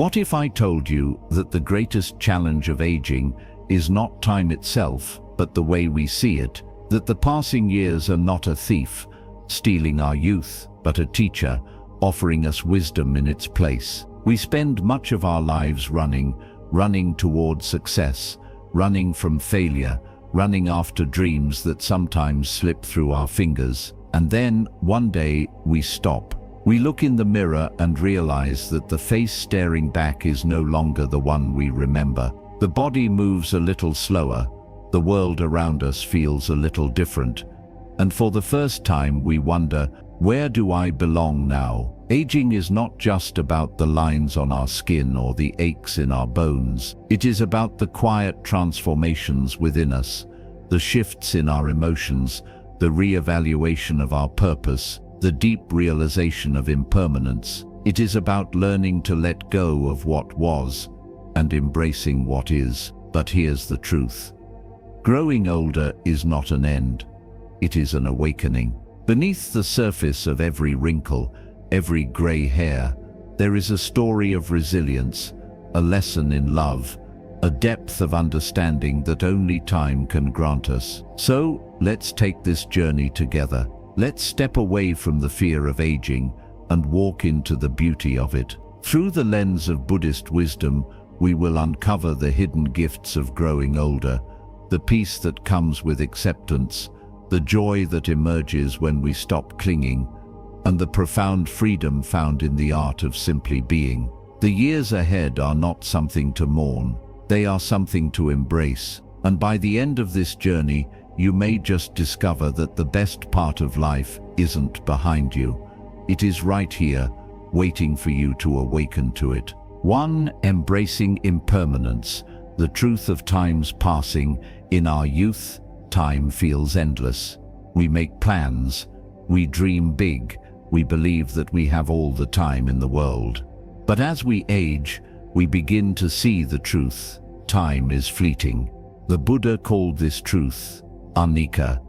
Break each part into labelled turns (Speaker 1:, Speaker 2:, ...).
Speaker 1: What if I told you that the greatest challenge of aging is not time itself, but the way we see it, that the passing years are not a thief, stealing our youth, but a teacher, offering us wisdom in its place. We spend much of our lives running towards success, running from failure, running after dreams that sometimes slip through our fingers. And then, one day, we stop. We look in the mirror and realize that the face staring back is no longer the one we remember. The body moves a little slower, the world around us feels a little different, and for the first time we wonder, where do I belong now? Aging is not just about the lines on our skin or the aches in our bones. It is about the quiet transformations within us, the shifts in our emotions, the re-evaluation of our purpose, the deep realization of impermanence. It is about learning to let go of what was and embracing what is. But here's the truth. Growing older is not an end. It is an awakening. Beneath the surface of every wrinkle, every gray hair, there is a story of resilience, a lesson in love, a depth of understanding that only time can grant us. So, let's take this journey together. Let's step away from the fear of aging and walk into the beauty of it. Through the lens of Buddhist wisdom, we will uncover the hidden gifts of growing older, the peace that comes with acceptance, the joy that emerges when we stop clinging, and the profound freedom found in the art of simply being. The years ahead are not something to mourn, they are something to embrace. And by the end of this journey, you may just discover that the best part of life isn't behind you. It is right here, waiting for you to awaken to it. 1. Embracing impermanence, the truth of time's passing. In our youth, time feels endless. We make plans, we dream big, we believe that we have all the time in the world. But as we age, we begin to see the truth. Time is fleeting. The Buddha called this truth anicca,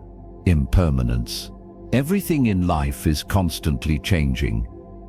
Speaker 1: impermanence. Everything in life is constantly changing,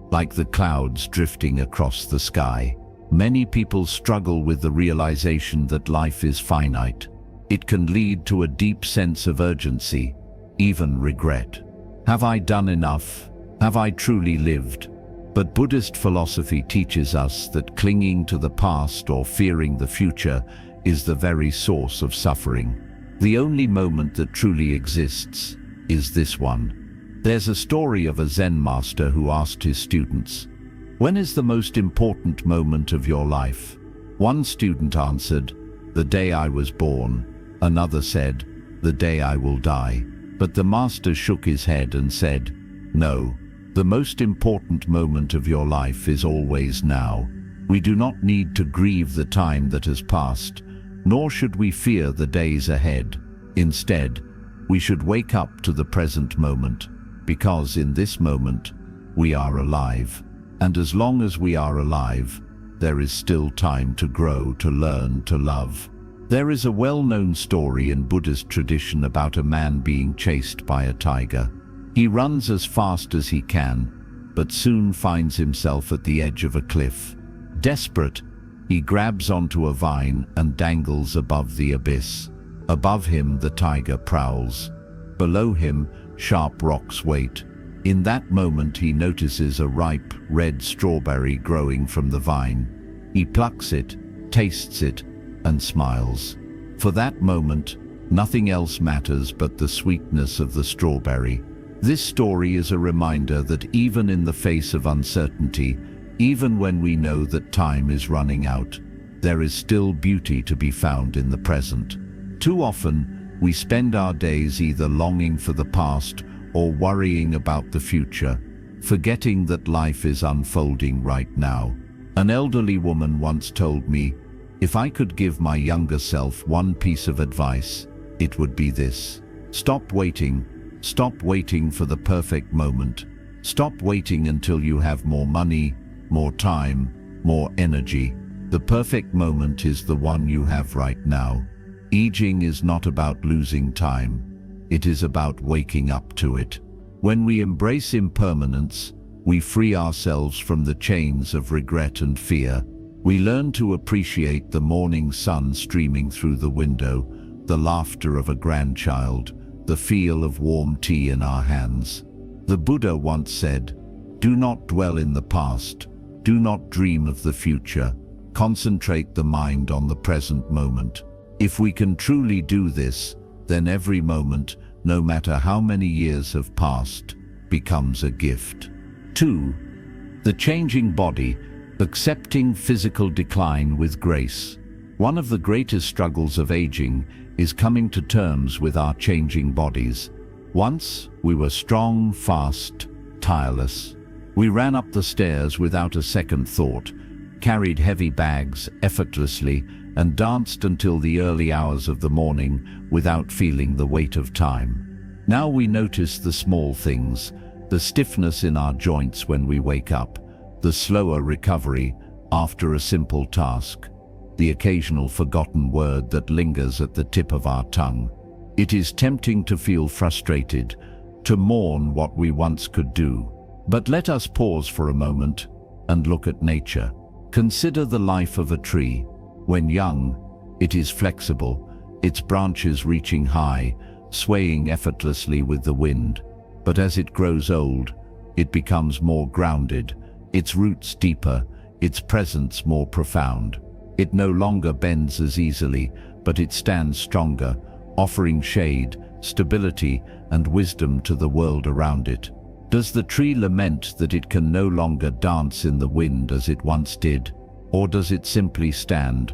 Speaker 1: like the clouds drifting across the sky. Many people struggle with the realization that life is finite. It can lead to a deep sense of urgency, even regret. Have I done enough? Have I truly lived? But Buddhist philosophy teaches us that clinging to the past or fearing the future is the very source of suffering. The only moment that truly exists is this one. There's a story of a Zen master who asked his students, "When is the most important moment of your life?" One student answered, "The day I was born." Another said, "The day I will die." But the master shook his head and said, "No, the most important moment of your life is always now. We do not need to grieve the time that has passed, nor should we fear the days ahead. Instead, we should wake up to the present moment, because in this moment, we are alive. And as long as we are alive, there is still time to grow, to learn, to love." There is a well-known story in Buddhist tradition about a man being chased by a tiger. He runs as fast as he can, but soon finds himself at the edge of a cliff. Desperate, he grabs onto a vine and dangles above the abyss. Above him, the tiger prowls. Below him, sharp rocks wait. In that moment, he notices a ripe, red strawberry growing from the vine. He plucks it, tastes it, and smiles. For that moment, nothing else matters but the sweetness of the strawberry. This story is a reminder that even in the face of uncertainty, even when we know that time is running out, there is still beauty to be found in the present. Too often, we spend our days either longing for the past or worrying about the future, forgetting that life is unfolding right now. An elderly woman once told me, "If I could give my younger self one piece of advice, it would be this. Stop waiting. Stop waiting for the perfect moment. Stop waiting until you have more money, more time, more energy. The perfect moment is the one you have right now." Aging is not about losing time. It is about waking up to it. When we embrace impermanence, we free ourselves from the chains of regret and fear. We learn to appreciate the morning sun streaming through the window, the laughter of a grandchild, the feel of warm tea in our hands. The Buddha once said, "Do not dwell in the past, do not dream of the future, concentrate the mind on the present moment." If we can truly do this, then every moment, no matter how many years have passed, becomes a gift. 2. The changing body, accepting physical decline with grace. One of the greatest struggles of aging is coming to terms with our changing bodies. Once, we were strong, fast, tireless. We ran up the stairs without a second thought, carried heavy bags effortlessly, and danced until the early hours of the morning without feeling the weight of time. Now we notice the small things, the stiffness in our joints when we wake up, the slower recovery after a simple task, the occasional forgotten word that lingers at the tip of our tongue. It is tempting to feel frustrated, to mourn what we once could do. But let us pause for a moment and look at nature. Consider the life of a tree. When young, it is flexible, its branches reaching high, swaying effortlessly with the wind. But as it grows old, it becomes more grounded, its roots deeper, its presence more profound. It no longer bends as easily, but it stands stronger, offering shade, stability, and wisdom to the world around it. Does the tree lament that it can no longer dance in the wind as it once did? Or does it simply stand,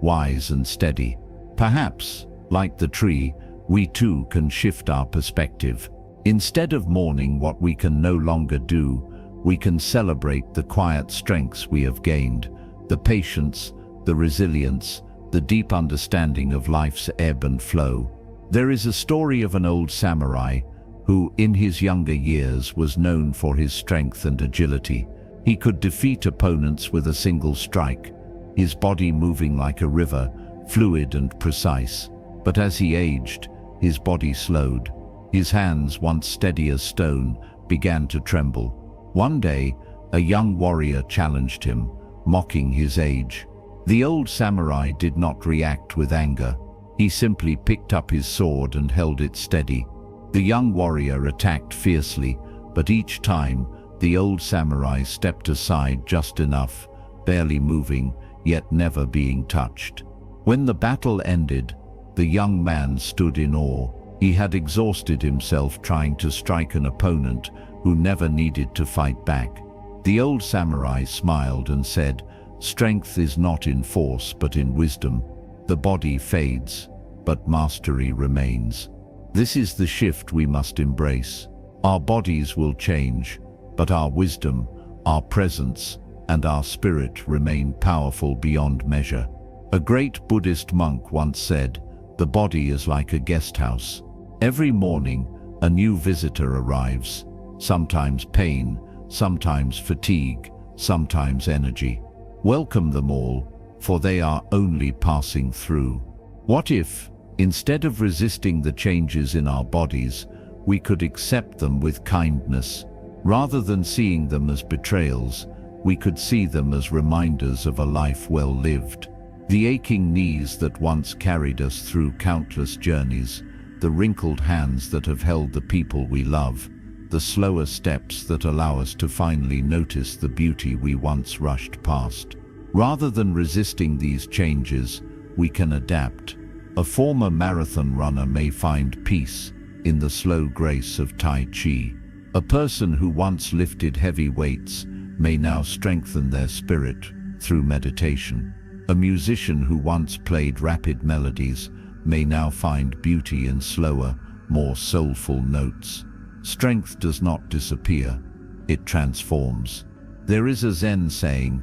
Speaker 1: wise and steady? Perhaps, like the tree, we too can shift our perspective. Instead of mourning what we can no longer do, we can celebrate the quiet strengths we have gained, the patience, the resilience, the deep understanding of life's ebb and flow. There is a story of an old samurai who, in his younger years, was known for his strength and agility. He could defeat opponents with a single strike, his body moving like a river, fluid and precise. But as he aged, his body slowed. His hands, once steady as stone, began to tremble. One day, a young warrior challenged him, mocking his age. The old samurai did not react with anger. He simply picked up his sword and held it steady. The young warrior attacked fiercely, but each time, the old samurai stepped aside just enough, barely moving, yet never being touched. When the battle ended, the young man stood in awe. He had exhausted himself trying to strike an opponent who never needed to fight back. The old samurai smiled and said, "Strength is not in force but in wisdom. The body fades, but mastery remains." This is the shift we must embrace. Our bodies will change, but our wisdom, our presence, and our spirit remain powerful beyond measure. A great Buddhist monk once said, "The body is like a guest house. Every morning, a new visitor arrives, sometimes pain, sometimes fatigue, sometimes energy. Welcome them all, for they are only passing through." What if, instead of resisting the changes in our bodies, we could accept them with kindness? Rather than seeing them as betrayals, we could see them as reminders of a life well lived. The aching knees that once carried us through countless journeys, the wrinkled hands that have held the people we love, the slower steps that allow us to finally notice the beauty we once rushed past. Rather than resisting these changes, we can adapt. A former marathon runner may find peace in the slow grace of Tai Chi. A person who once lifted heavy weights may now strengthen their spirit through meditation. A musician who once played rapid melodies may now find beauty in slower, more soulful notes. Strength does not disappear, it transforms. There is a Zen saying,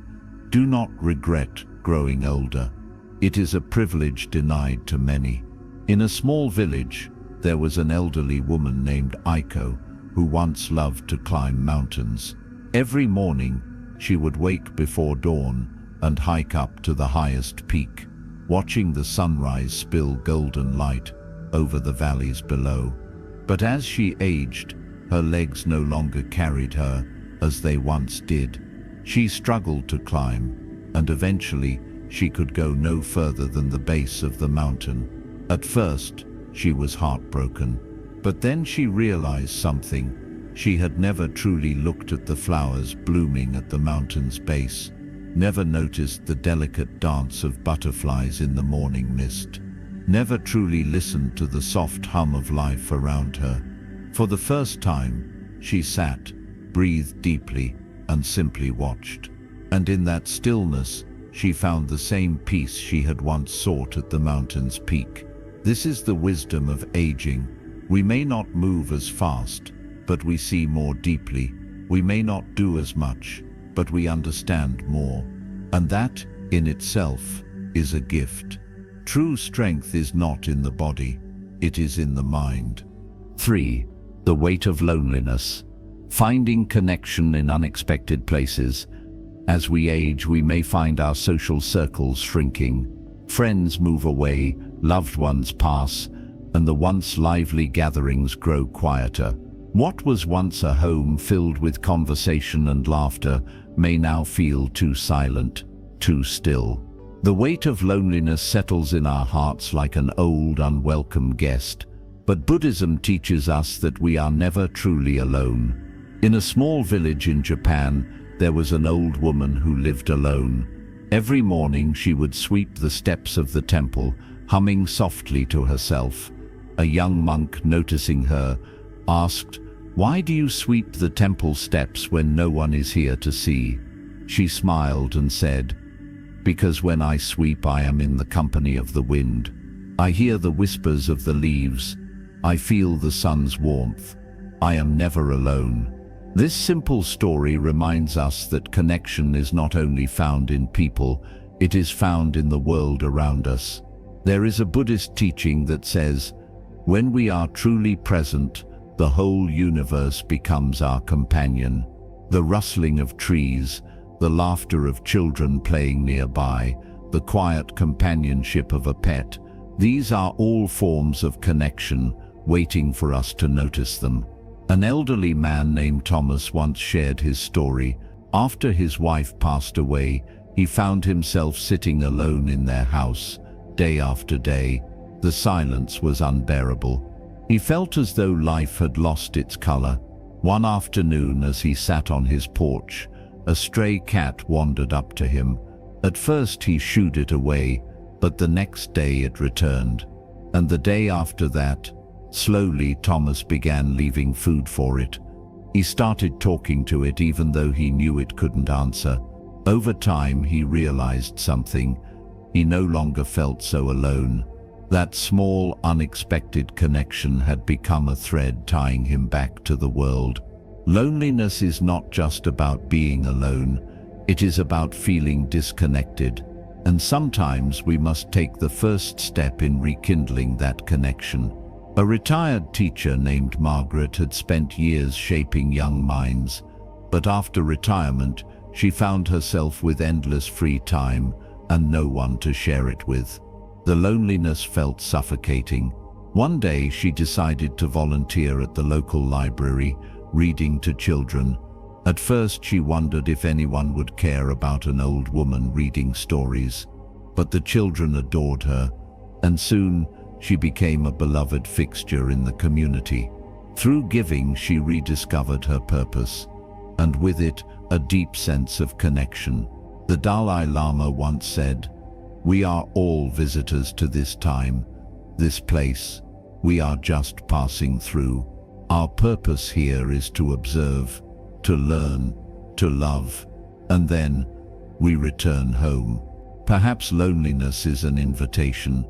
Speaker 1: "Do not regret growing older. It is a privilege denied to many." In a small village, there was an elderly woman named Aiko who once loved to climb mountains. Every morning, she would wake before dawn and hike up to the highest peak, watching the sunrise spill golden light over the valleys below. But as she aged, her legs no longer carried her as they once did. She struggled to climb, and eventually she could go no further than the base of the mountain. At first, she was heartbroken, but then she realized something. She had never truly looked at the flowers blooming at the mountain's base, never noticed the delicate dance of butterflies in the morning mist, never truly listened to the soft hum of life around her. For the first time, she sat, breathed deeply, and simply watched. And in that stillness, she found the same peace she had once sought at the mountain's peak. This is the wisdom of aging. We may not move as fast, but we see more deeply. We may not do as much, but we understand more. And that, in itself, is a gift. True strength is not in the body, it is in the mind. 3. The weight of loneliness. Finding connection in unexpected places. As we age, we may find our social circles shrinking. Friends move away, loved ones pass, and the once lively gatherings grow quieter. What was once a home filled with conversation and laughter may now feel too silent, too still. The weight of loneliness settles in our hearts like an old, unwelcome guest. But Buddhism teaches us that we are never truly alone. In a small village in Japan, there was an old woman who lived alone. Every morning she would sweep the steps of the temple, humming softly to herself. A young monk, noticing her, asked, "Why do you sweep the temple steps when no one is here to see?" She smiled and said, "Because when I sweep, I am in the company of the wind. I hear the whispers of the leaves. I feel the sun's warmth. I am never alone." This simple story reminds us that connection is not only found in people, it is found in the world around us. There is a Buddhist teaching that says, when we are truly present, the whole universe becomes our companion. The rustling of trees, the laughter of children playing nearby, the quiet companionship of a pet, these are all forms of connection, waiting for us to notice them. An elderly man named Thomas once shared his story. After his wife passed away, he found himself sitting alone in their house, day after day. The silence was unbearable. He felt as though life had lost its color. One afternoon, as he sat on his porch, a stray cat wandered up to him. At first he shooed it away, but the next day it returned. And the day after that, slowly Thomas began leaving food for it. He started talking to it even though he knew it couldn't answer. Over time he realized something. He no longer felt so alone. That small, unexpected connection had become a thread tying him back to the world. Loneliness is not just about being alone, it is about feeling disconnected. And sometimes we must take the first step in rekindling that connection. A retired teacher named Margaret had spent years shaping young minds, but after retirement, she found herself with endless free time and no one to share it with. The loneliness felt suffocating. One day she decided to volunteer at the local library, reading to children. At first she wondered if anyone would care about an old woman reading stories, but the children adored her, and soon she became a beloved fixture in the community. Through giving, she rediscovered her purpose, and with it, a deep sense of connection. The Dalai Lama once said, "We are all visitors to this time, this place. We are just passing through. Our purpose here is to observe, to learn, to love, and then we return home." Perhaps loneliness is an invitation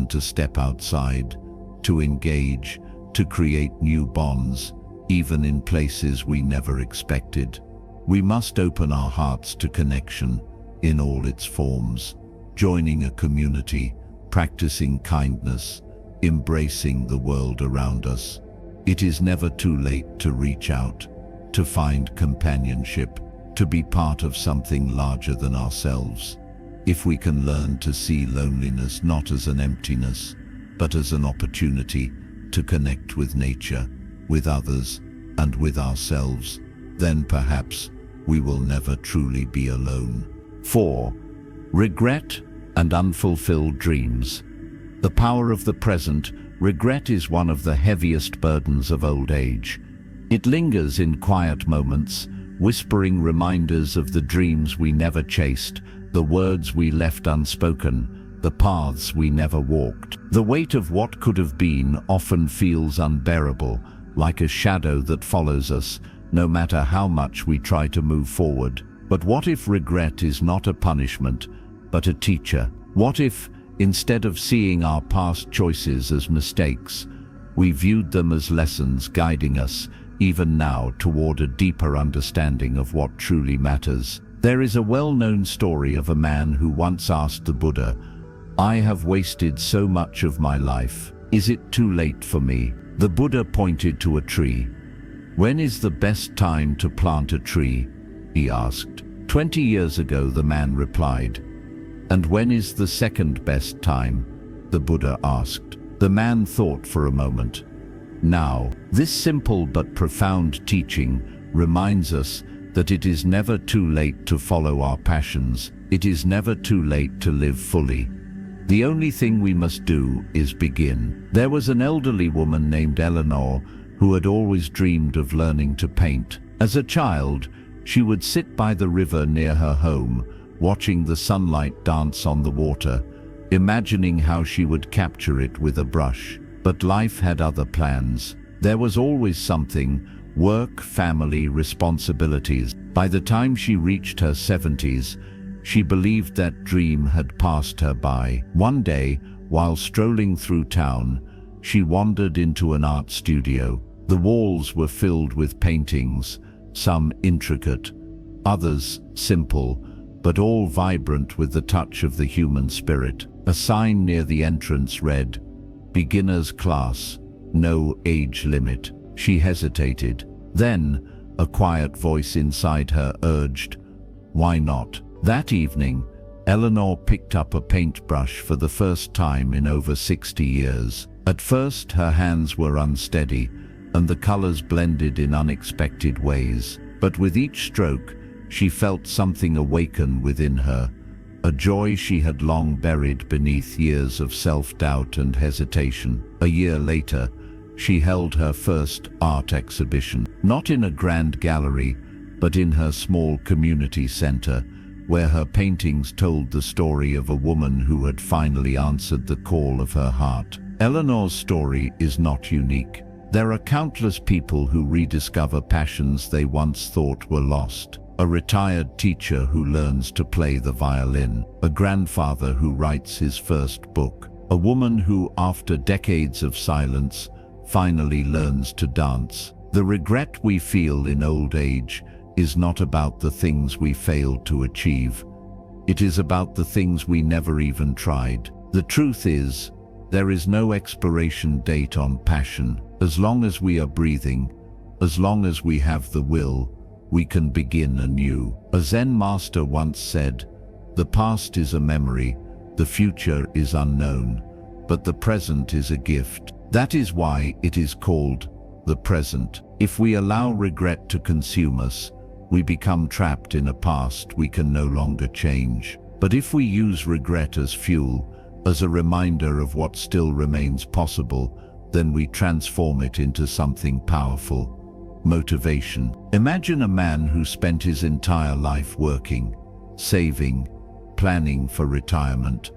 Speaker 1: to step outside, to engage, to create new bonds, even in places we never expected. We must open our hearts to connection in all its forms, joining a community, practicing kindness, embracing the world around us. It is never too late to reach out, to find companionship, to be part of something larger than ourselves. If we can learn to see loneliness not as an emptiness, but as an opportunity to connect with nature, with others, and with ourselves, then perhaps we will never truly be alone. 4. Regret and unfulfilled dreams. The power of the present. Regret is one of the heaviest burdens of old age. It lingers in quiet moments, whispering reminders of the dreams we never chased, the words we left unspoken, the paths we never walked. The weight of what could have been often feels unbearable, like a shadow that follows us, no matter how much we try to move forward. But what if regret is not a punishment, but a teacher? What if, instead of seeing our past choices as mistakes, we viewed them as lessons guiding us, even now, toward a deeper understanding of what truly matters? There is a well-known story of a man who once asked the Buddha, "I have wasted so much of my life. Is it too late for me?" The Buddha pointed to a tree. "When is the best time to plant a tree?" he asked. 20 years ago, the man replied. "And when is the second best time?" the Buddha asked. The man thought for a moment. Now, this simple but profound teaching reminds us that it is never too late to follow our passions. It is never too late to live fully. The only thing we must do is begin. There was an elderly woman named Eleanor who had always dreamed of learning to paint. As a child, she would sit by the river near her home, watching the sunlight dance on the water, imagining how she would capture it with a brush. But life had other plans. There was always something: work, family, responsibilities. By the time she reached her 70s, she believed that dream had passed her by. One day, while strolling through town, she wandered into an art studio. The walls were filled with paintings, some intricate, others simple, but all vibrant with the touch of the human spirit. A sign near the entrance read, "Beginner's class, no age limit." She hesitated. Then, a quiet voice inside her urged, "Why not?" That evening, Eleanor picked up a paintbrush for the first time in over 60 years. At first, her hands were unsteady, and the colors blended in unexpected ways. But with each stroke, she felt something awaken within her, a joy she had long buried beneath years of self-doubt and hesitation. A year later, she held her first art exhibition, not in a grand gallery, but in her small community center, where her paintings told the story of a woman who had finally answered the call of her heart. Eleanor's story is not unique. There are countless people who rediscover passions they once thought were lost. A retired teacher who learns to play the violin, a grandfather who writes his first book, a woman who, after decades of silence, finally learns to dance. The regret we feel in old age is not about the things we failed to achieve. It is about the things we never even tried. The truth is, there is no expiration date on passion. As long as we are breathing, as long as we have the will, we can begin anew. A Zen master once said, "The past is a memory, the future is unknown, but the present is a gift." That is why it is called the present. If we allow regret to consume us, we become trapped in a past we can no longer change. But if we use regret as fuel, as a reminder of what still remains possible, then we transform it into something powerful: motivation. Imagine a man who spent his entire life working, saving, planning for retirement,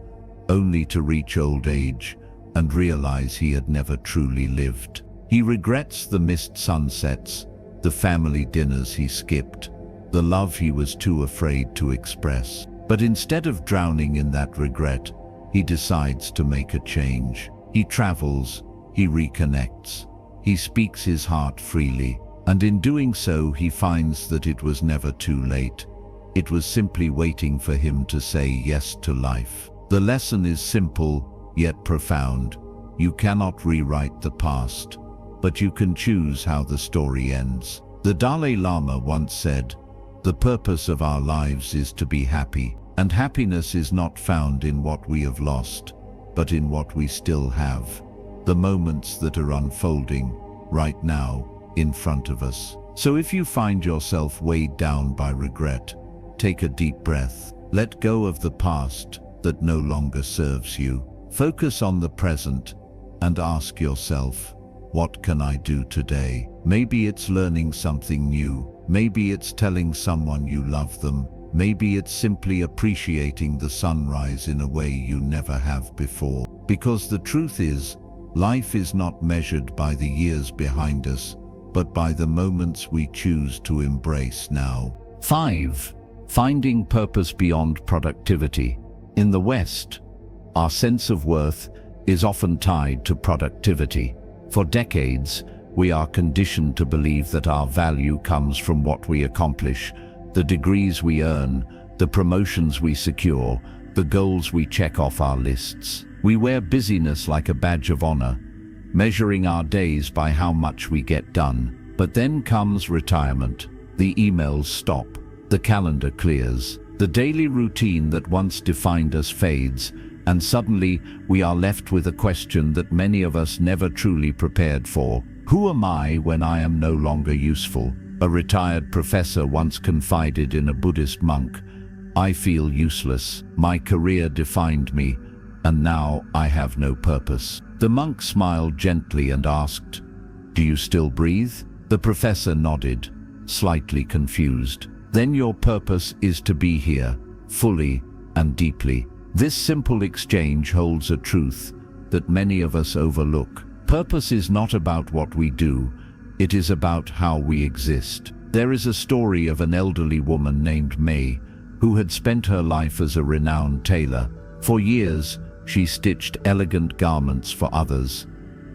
Speaker 1: only to reach old age and realize he had never truly lived. He regrets the missed sunsets, the family dinners he skipped, the love he was too afraid to express. But instead of drowning in that regret, he decides to make a change. He travels, he reconnects, he speaks his heart freely, and in doing so he finds that it was never too late. It was simply waiting for him to say yes to life. The lesson is simple, yet profound. You cannot rewrite the past, but you can choose how the story ends. The Dalai Lama once said, "The purpose of our lives is to be happy, and happiness is not found in what we have lost, but in what we still have, the moments that are unfolding right now in front of us." So if you find yourself weighed down by regret, take a deep breath. Let go of the past that no longer serves you. Focus on the present and ask yourself, what can I do today? Maybe it's learning something new. Maybe it's telling someone you love them. Maybe it's simply appreciating the sunrise in a way you never have before. Because the truth is, life is not measured by the years behind us, but by the moments we choose to embrace now. 5. Finding purpose beyond productivity. In the West, our sense of worth is often tied to productivity. For decades, we are conditioned to believe that our value comes from what we accomplish, the degrees we earn, the promotions we secure, the goals we check off our lists. We wear busyness like a badge of honor, measuring our days by how much we get done. But then comes retirement. The emails stop. The calendar clears. The daily routine that once defined us fades, and suddenly we are left with a question that many of us never truly prepared for. Who am I when I am no longer useful? A retired professor once confided in a Buddhist monk, "I feel useless. My career defined me, and now I have no purpose." The monk smiled gently and asked, "Do you still breathe?" The professor nodded, slightly confused. "Then your purpose is to be here, fully and deeply." This simple exchange holds a truth that many of us overlook. Purpose is not about what we do, it is about how we exist. There is a story of an elderly woman named May, who had spent her life as a renowned tailor. For years, she stitched elegant garments for others,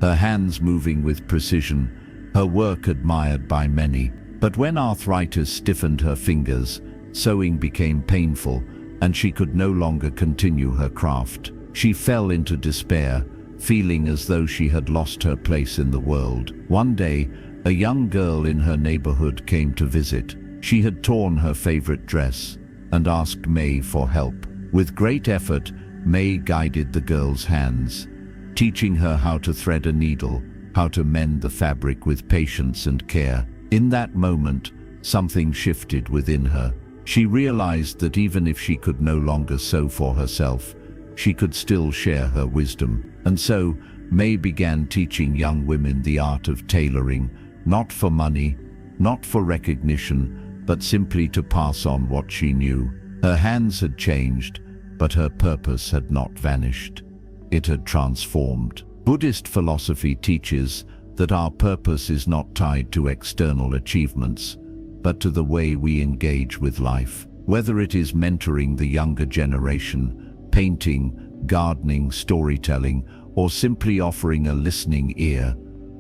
Speaker 1: her hands moving with precision, her work admired by many. But when arthritis stiffened her fingers, sewing became painful, and she could no longer continue her craft. She fell into despair, feeling as though she had lost her place in the world. One day, a young girl in her neighborhood came to visit. She had torn her favorite dress and asked May for help. With great effort, May guided the girl's hands, teaching her how to thread a needle, how to mend the fabric with patience and care. In that moment, something shifted within her. She realized that even if she could no longer sew for herself, she could still share her wisdom. And so, May began teaching young women the art of tailoring, not for money, not for recognition, but simply to pass on what she knew. Her hands had changed, but her purpose had not vanished. It had transformed. Buddhist philosophy teaches that our purpose is not tied to external achievements, but to the way we engage with life. Whether it is mentoring the younger generation, painting, gardening, storytelling, or simply offering a listening ear,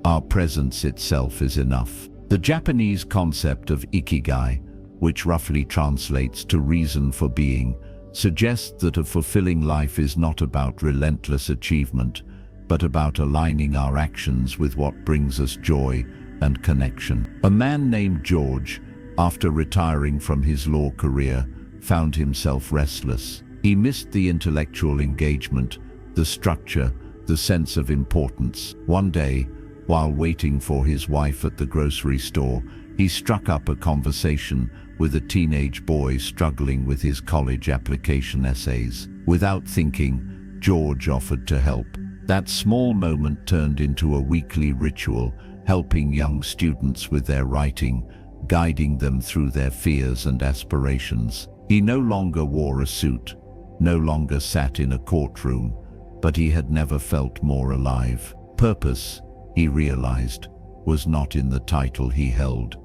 Speaker 1: our presence itself is enough. The Japanese concept of ikigai, which roughly translates to reason for being, suggests that a fulfilling life is not about relentless achievement, but about aligning our actions with what brings us joy and connection. A man named George, after retiring from his law career, found himself restless. He missed the intellectual engagement, the structure, the sense of importance. One day, while waiting for his wife at the grocery store, he struck up a conversation with a teenage boy struggling with his college application essays. Without thinking, George offered to help. That small moment turned into a weekly ritual, helping young students with their writing, guiding them through their fears and aspirations. He no longer wore a suit, no longer sat in a courtroom, but he had never felt more alive. Purpose, he realized, was not in the title he held.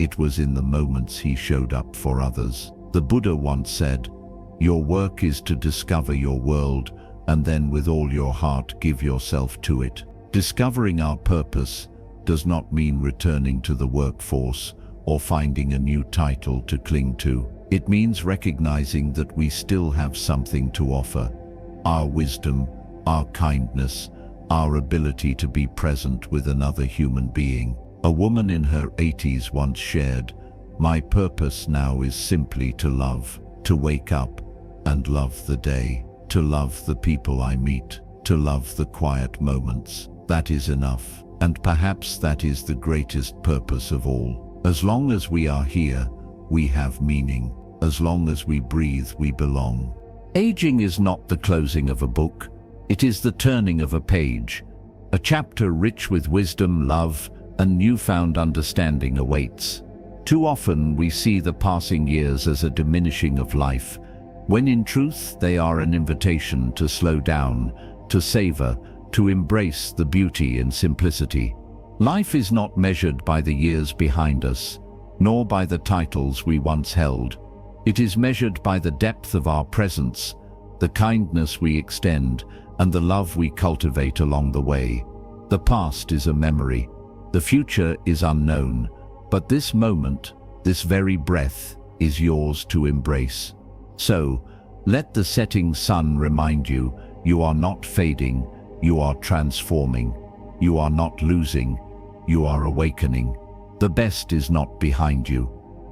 Speaker 1: It was in the moments he showed up for others. The Buddha once said, "Your work is to discover your world, and then with all your heart give yourself to it." Discovering our purpose does not mean returning to the workforce or finding a new title to cling to. It means recognizing that we still have something to offer. Our wisdom, our kindness, our ability to be present with another human being. A woman in her 80s once shared, "My purpose now is simply to love, to wake up and love the day, to love the people I meet, to love the quiet moments. That is enough." And perhaps that is the greatest purpose of all. As long as we are here, we have meaning. As long as we breathe, we belong. Aging is not the closing of a book. It is the turning of a page. A chapter rich with wisdom, love, and newfound understanding awaits. Too often we see the passing years as a diminishing of life, when in truth they are an invitation to slow down, to savor, to embrace the beauty and simplicity. Life is not measured by the years behind us, nor by the titles we once held. It is measured by the depth of our presence, the kindness we extend, and the love we cultivate along the way. The past is a memory. The future is unknown. But this moment, this very breath, is yours to embrace. So, let the setting sun remind you, you are not fading, you are transforming. You are not losing, you are awakening. The best is not behind you,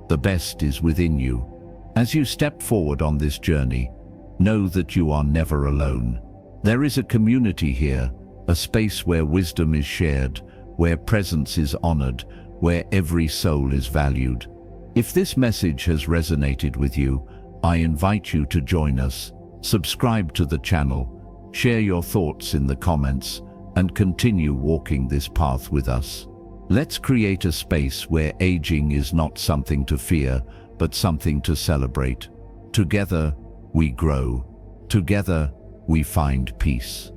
Speaker 1: the best is within you. As you step forward on this journey, know that you are never alone. There is a community here, a space where wisdom is shared, where presence is honored, where every soul is valued. If this message has resonated with you, I invite you to join us. Subscribe to the channel, share your thoughts in the comments, and continue walking this path with us. Let's create a space where aging is not something to fear, but something to celebrate. Together, we grow. Together, we find peace.